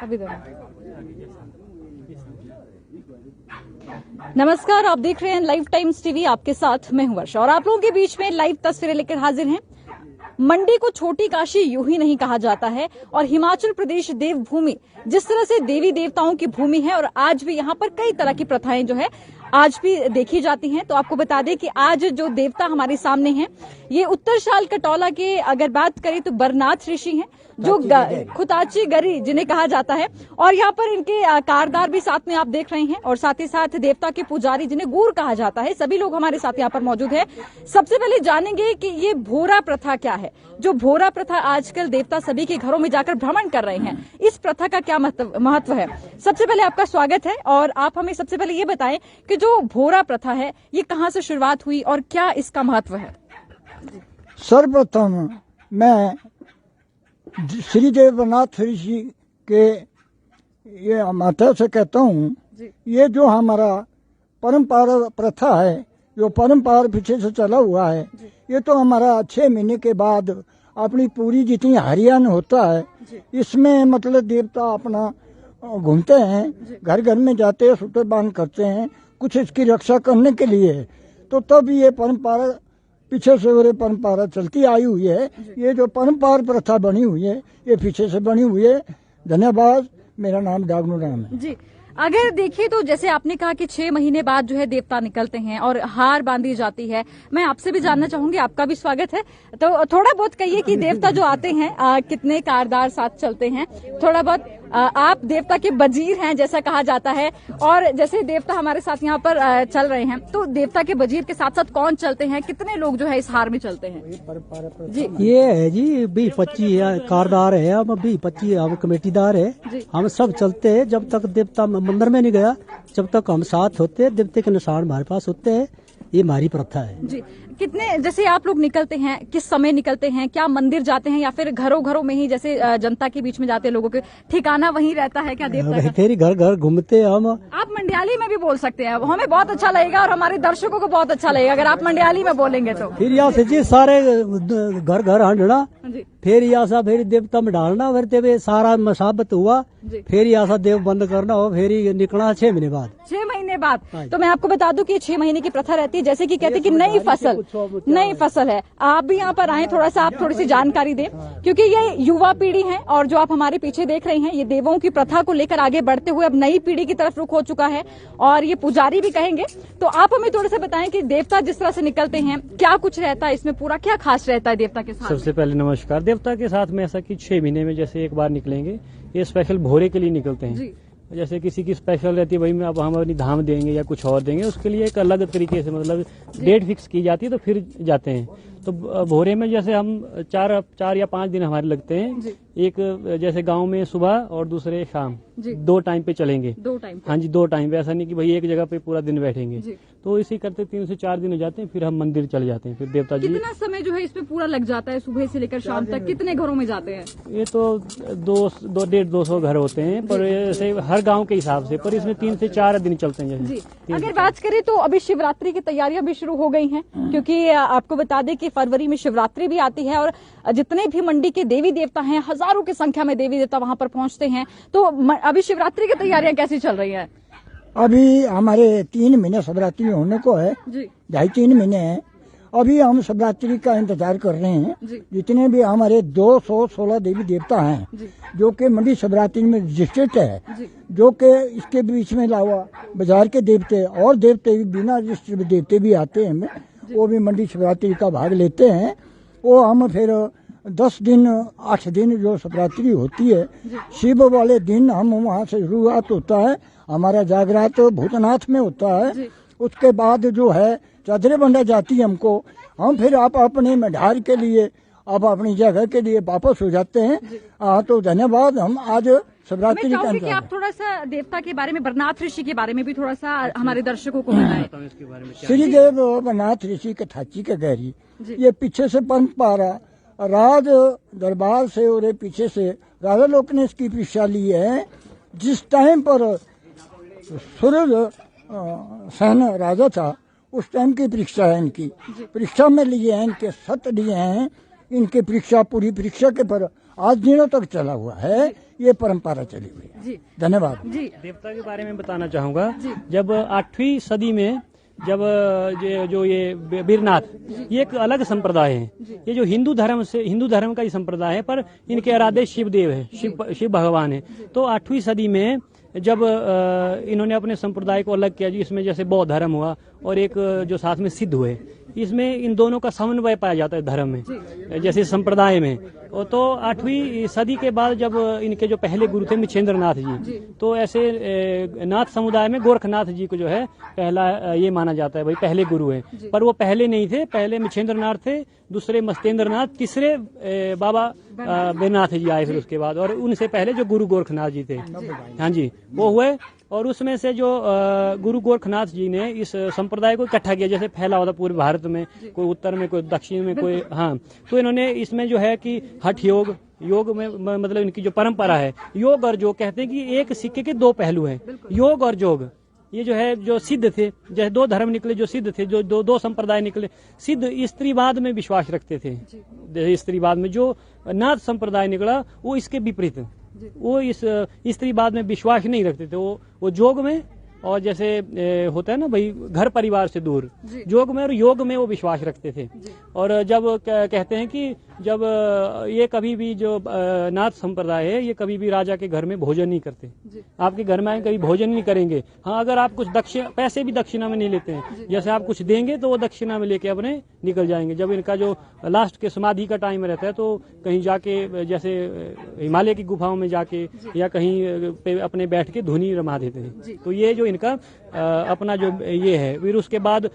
अभी नमस्कार, आप देख रहे हैं लाइव टाइम्स टीवी, आपके साथ मैं हूं वर्षा और आप लोगों के बीच में लाइव तस्वीरें लेकर हाजिर हैं। मंडी को छोटी काशी यूं ही नहीं कहा जाता है और हिमाचल प्रदेश देवभूमि जिस तरह से देवी देवताओं की भूमि है और आज भी यहाँ पर कई तरह की प्रथाएं जो है आज भी देखी जाती हैं। तो आपको बता दें कि आज जो देवता हमारे सामने हैं ये उत्तरशाल कटौला के अगर बात करें तो बरनाथ ऋषि हैं जो खुताची गरी जिन्हें कहा जाता है और यहाँ पर इनके कारदार भी साथ में आप देख रहे हैं और साथ ही साथ देवता के पुजारी जिन्हें गूर कहा जाता है, सभी लोग हमारे साथ यहाँ पर मौजूद है। सबसे पहले जानेंगे कि ये भोरा प्रथा क्या है। जो भोरा प्रथा आजकल देवता सभी के घरों में जाकर भ्रमण कर रहे हैं, इस प्रथा का क्या महत्व है। सबसे पहले आपका स्वागत है और आप हमें सबसे पहले ये बताएं कि जो भोरा प्रथा है ये कहाँ से शुरुआत हुई और क्या इसका महत्व है। सर्वप्रथम मैं श्री देवनाथ ऋषि के ये माता से कहता हूँ, ये जो हमारा परंपरा प्रथा है, जो परंपरा पीछे से चला हुआ है, ये तो हमारा 6 महीने के बाद अपनी पूरी जितनी हरियाणा होता है इसमें मतलब देवता अपना घूमते हैं, घर घर में जाते हैं, सूत्र बांध करते हैं कुछ इसकी रक्षा करने के लिए। तो तब ये परंपरा पीछे से वो परंपरा चलती आई हुई है। ये जो परंपरा प्रथा बनी हुई है ये पीछे से बनी हुई है। धन्यवाद। मेरा नाम डागनू राम है जी। अगर देखिए तो जैसे आपने कहा कि 6 महीने बाद जो है देवता निकलते हैं और हार बांधी जाती है, मैं आपसे भी जानना चाहूंगी, आपका भी स्वागत है, तो थोड़ा बहुत कहिए कि देवता जो आते हैं कितने कारदार साथ चलते हैं, थोड़ा बहुत आप देवता के वजीर हैं जैसा कहा जाता है और जैसे देवता हमारे साथ यहाँ पर चल रहे हैं तो देवता के वजीर के साथ साथ कौन चलते हैं, कितने लोग जो है इस हार में चलते हैं जी। ये है जी 20-25 कारदार है, हम 20-25 हम कमेटीदार है, हम सब चलते हैं जब तक देवता मंदिर में नहीं गया, जब तक हम साथ होते हैं, देवते के निशान हमारे पास होते हैं। ये हमारी प्रथा है जी। कितने जैसे आप लोग निकलते हैं, किस समय निकलते हैं, क्या मंदिर जाते हैं या फिर घरों घरों में ही जैसे जनता के बीच में जाते हैं, लोगों के ठिकाना वहीं रहता है क्या देवता का? फिर घर घर घूमते हम। आप मंडियाली में भी बोल सकते हैं, हमें बहुत अच्छा लगेगा और हमारे दर्शकों को बहुत अच्छा लगेगा अगर आप मंडियाली में बोलेंगे तो। फिर यहाँ से जी सारे घर घर हंडना, फिर यहाँ सा फिर देवता में डालना, फिर देव सारा मसाबत हुआ, फिर यहाँ सा देव बंद करना हो, फिर निकलना 6 महीने बाद। 6 महीने बाद। तो मैं आपको बता दूं कि 6 महीने की प्रथा रहती है, जैसे कि कहते हैं कि नई फसल है। आप भी यहाँ पर आए, थोड़ा सा आप थोड़ी सी जानकारी दें क्योंकि ये युवा पीढ़ी है और जो आप हमारे पीछे देख रहे हैं ये देवों की प्रथा को लेकर आगे बढ़ते हुए अब नई पीढ़ी की तरफ रुख हो चुका है और ये पुजारी भी कहेंगे। तो आप हमें थोड़ा सा बताएं कि देवता जिस तरह से निकलते हैं क्या कुछ रहता है इसमें, पूरा क्या खास रहता है देवता के साथ? सबसे पहले नमस्कार। देवता के साथ में ऐसा कि 6 महीने में जैसे एक बार निकलेंगे, ये स्पेशल भोरे के लिए निकलते हैं। जैसे किसी की स्पेशल रहती है वही में अब हम अपनी धाम देंगे या कुछ और देंगे, उसके लिए एक अलग तरीके से मतलब डेट फिक्स की जाती है तो फिर जाते हैं। तो भोरे में जैसे हम 4 या 5 दिन हमारे लगते हैं, एक जैसे गांव में सुबह और दूसरे शाम, 2 टाइम पे चलेंगे। 2 टाइम? हाँ जी, 2 टाइम पे, ऐसा नहीं कि भाई एक जगह पे पूरा दिन बैठेंगे। तो इसी करते 3 से 4 दिन हो जाते हैं, फिर हम मंदिर चले जाते हैं। फिर देवता जी कितना समय जो है इसमें पूरा लग जाता है, सुबह से लेकर शाम तक कितने घरों में जाते हैं? ये तो 150-200 घर होते हैं, पर ऐसे हर गाँव के हिसाब से, पर इसमें 3 से 4 दिन चलते हैं। जैसे अगर बात करें तो अभी शिवरात्रि की तैयारियां भी शुरू हो गई हैं क्योंकि आपको बता दें कि फरवरी में शिवरात्रि भी आती है और जितने भी मंडी के देवी देवता हैं, हजारों की संख्या में देवी देवता वहां पर पहुंचते हैं। तो अभी शिवरात्रि की तैयारियां कैसी चल रही है? अभी हमारे 3 महीने शिवरात्रि होने को है, 2.5-3 महीने हैं। अभी हम शिवरात्रि का इंतजार कर रहे हैं। जितने भी हमारे 216 देवी देवता हैं जो कि मंडी शिवरात्रि में रजिस्टर्ड है, जो कि इसके बीच में अलावा बाजार के देवते और देवते भी बिना रजिस्टर्ड देवते भी आते हैं, वो भी मंडी शिवरात्रि का भाग लेते हैं। वो हम फिर 10 दिन 8 दिन जो शिवरात्रि होती है, शिव वाले दिन हम वहाँ से शुरुआत होता है, हमारा जागरात भूतनाथ में होता है। उसके बाद जो है चादरे बंधा जाती है हमको, हम फिर आप अपने मढ़ार के लिए अब अपनी जगह के लिए वापस हो जाते हैं। तो धन्यवाद। हम आज शिवरात्रि कि आप थोड़ा सा देवता के बारे में, बरनाथ ऋषि के बारे में भी थोड़ा सा हमारे दर्शकों को बताएं। श्रीदेव बरनाथ ऋषि कथाची का गहरी, ये पीछे से परंपरा राज दरबार से और पीछे से राजा लोग ने इसकी परीक्षा ली है। जिस टाइम पर सूर्य सेन राजा था उस टाइम की परीक्षा है इनकी। परीक्षा में लिए हैं, इनके सत लिए हैं, इनकी परीक्षा पूरी परीक्षा के पर आज दिनों तक चला हुआ है, ये परंपरा चली हुई है। धन्यवाद। देवता के बारे में बताना चाहूंगा, जब 8वीं सदी में जब जो ये वीरनाथ, ये एक अलग संप्रदाय है। ये जो हिंदू धर्म का ही संप्रदाय है, पर इनके आराध्य शिव देव है, शिव भगवान है। तो 8वीं सदी में जब इन्होंने अपने संप्रदाय को अलग किया, जिसमें जैसे बौद्ध धर्म हुआ और एक जो साथ में सिद्ध हुए, इसमें इन दोनों का समन्वय पाया जाता है धर्म में, जैसे संप्रदाय में। और तो 8वीं सदी के बाद जब इनके जो पहले गुरु थे मिच्छेंद्र नाथ जी, तो ऐसे नाथ समुदाय में गोरखनाथ जी को जो है पहला ये माना जाता है, भाई पहले गुरु है। पर वो पहले नहीं थे, पहले मिच्छेंद्र नाथ थे, दूसरे मस्तेंद्र नाथ, तीसरे बाबा बेरनाथ जी आए फिर उसके बाद, और उनसे पहले जो गुरु गोरखनाथ जी थे, हाँ जी, वो हुए। और उसमें से जो गुरु गोरखनाथ जी ने इस संप्रदाय को इकट्ठा किया, जैसे फैला हुआ था पूरे भारत में, कोई उत्तर में, कोई दक्षिण में, कोई, हाँ, तो इन्होंने इसमें जो है कि हठ योग में मतलब इनकी जो परंपरा है, योग और जोग, कहते हैं कि एक सिक्के के दो पहलू हैं, योग और जोग। ये जो है जो सिद्ध थे, जैसे दो धर्म निकले जो सिद्ध थे, जो दो संप्रदाय निकले। सिद्ध स्त्रीवाद में विश्वास रखते थे, स्त्रीवाद में जो नाथ संप्रदाय निकला वो इसके विपरीत, वो इस स्त्रीवाद में विश्वास नहीं रखते थे, वो जोग में, और जैसे होता है ना भाई घर परिवार से दूर, जोग में और योग में वो विश्वास रखते थे। और जब कहते हैं कि जब ये कभी भी जो नाथ संप्रदाय है, ये कभी भी राजा के घर में भोजन नहीं करते, आपके घर में आए कभी भोजन नहीं करेंगे। हाँ, अगर आप कुछ पैसे भी दक्षिणा में नहीं लेते हैं, जैसे आप कुछ देंगे तो वो दक्षिणा में लेके अपने निकल जाएंगे। जब इनका जो लास्ट के समाधि का टाइम रहता है, तो कहीं जाके जैसे हिमालय की गुफाओं में जाके या कहीं पे अपने बैठ के धुनी रमा देते हैं। तो ये जो इनका अपना जो ये है। फिर उसके बाद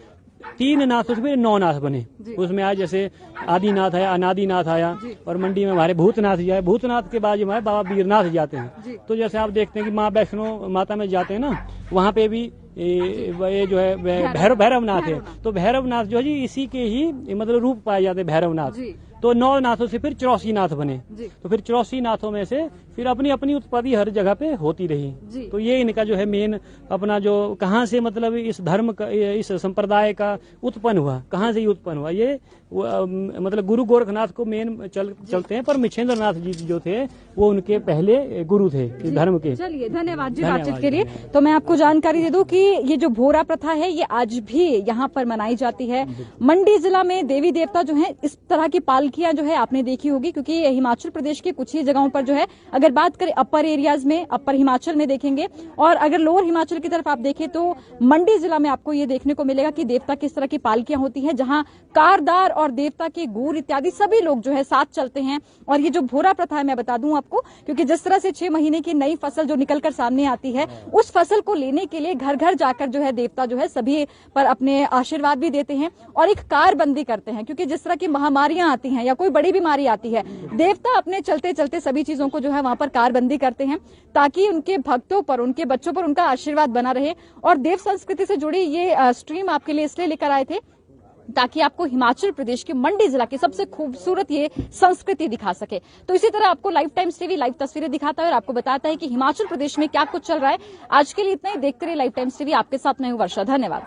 3 नाथ, उसमें 9 नाथ बने। उसमें आज जैसे आदिनाथ आया, अनादिनाथ आया, और मंडी में हमारे भूतनाथ जी आए। भूतनाथ के बाद हमारे बाबा वीरनाथ जाते हैं। तो जैसे आप देखते हैं कि माँ वैष्णो माता में जाते हैं ना, वहाँ पे भी ये जो है भैरवनाथ है। तो भैरवनाथ जो है जी इसी के ही मतलब रूप पाए जाते हैं, भैरवनाथ। तो 9 नाथों से फिर 84 नाथ बने। तो फिर 84 नाथों में से फिर अपनी अपनी उत्पत्ति हर जगह पे होती रही। तो ये इनका जो है मेन अपना जो कहाँ से मतलब इस धर्म का, इस संप्रदाय का उत्पन्न हुआ, कहाँ से ये उत्पन्न हुआ, ये मतलब गुरु गोरखनाथ को मेन चलते हैं। पर मिच्छेंद्र नाथ जी जो थे वो उनके पहले गुरु थे इस धर्म के। चलिए, धन्यवाद जी बातचीत के लिए। तो मैं आपको जानकारी दे दूं कि ये जो भोरा प्रथा है ये आज भी यहाँ पर मनाई जाती है। मंडी जिला में देवी देवता जो है, इस तरह की पालकियां जो है आपने देखी होगी, क्योंकि हिमाचल प्रदेश के कुछ ही जगहों पर जो है, अगर बात करें अपर एरियाज में, अपर हिमाचल में देखेंगे, और अगर लोअर हिमाचल की तरफ आप देखें तो मंडी जिला में आपको ये देखने को मिलेगा कि देवता किस तरह की पालकियां होती है, जहां कारदार और देवता के गूर इत्यादि सभी लोग जो है साथ चलते हैं। और ये जो भोरा प्रथा है, मैं बता दूं आपको, क्योंकि जिस तरह से 6 महीने की नई फसल जो निकलकर सामने आती है, उस फसल को लेने के लिए घर घर जाकर जो है देवता जो है सभी पर अपने आशीर्वाद भी देते हैं और एक कारबंदी करते हैं। क्योंकि जिस तरह की महामारियां आती हैं या कोई बड़ी बीमारी आती है, देवता अपने चलते चलते सभी चीजों को जो है वहां पर कारबंदी करते हैं, ताकि उनके भक्तों पर, उनके बच्चों पर उनका आशीर्वाद बना रहे। और देव संस्कृति से जुड़ी ये स्ट्रीम आपके लिए इसलिए लेकर आए थे ताकि आपको हिमाचल प्रदेश के मंडी जिला की सबसे खूबसूरत ये संस्कृति दिखा सके। तो इसी तरह आपको लाइव टाइम्स टीवी लाइव तस्वीरें दिखाता है और आपको बताता है कि हिमाचल प्रदेश में क्या कुछ चल रहा है। आज के लिए इतना ही। देखते रहिए लाइव टाइम्स टीवी। आपके साथ मैं हूं वर्षा। धन्यवाद।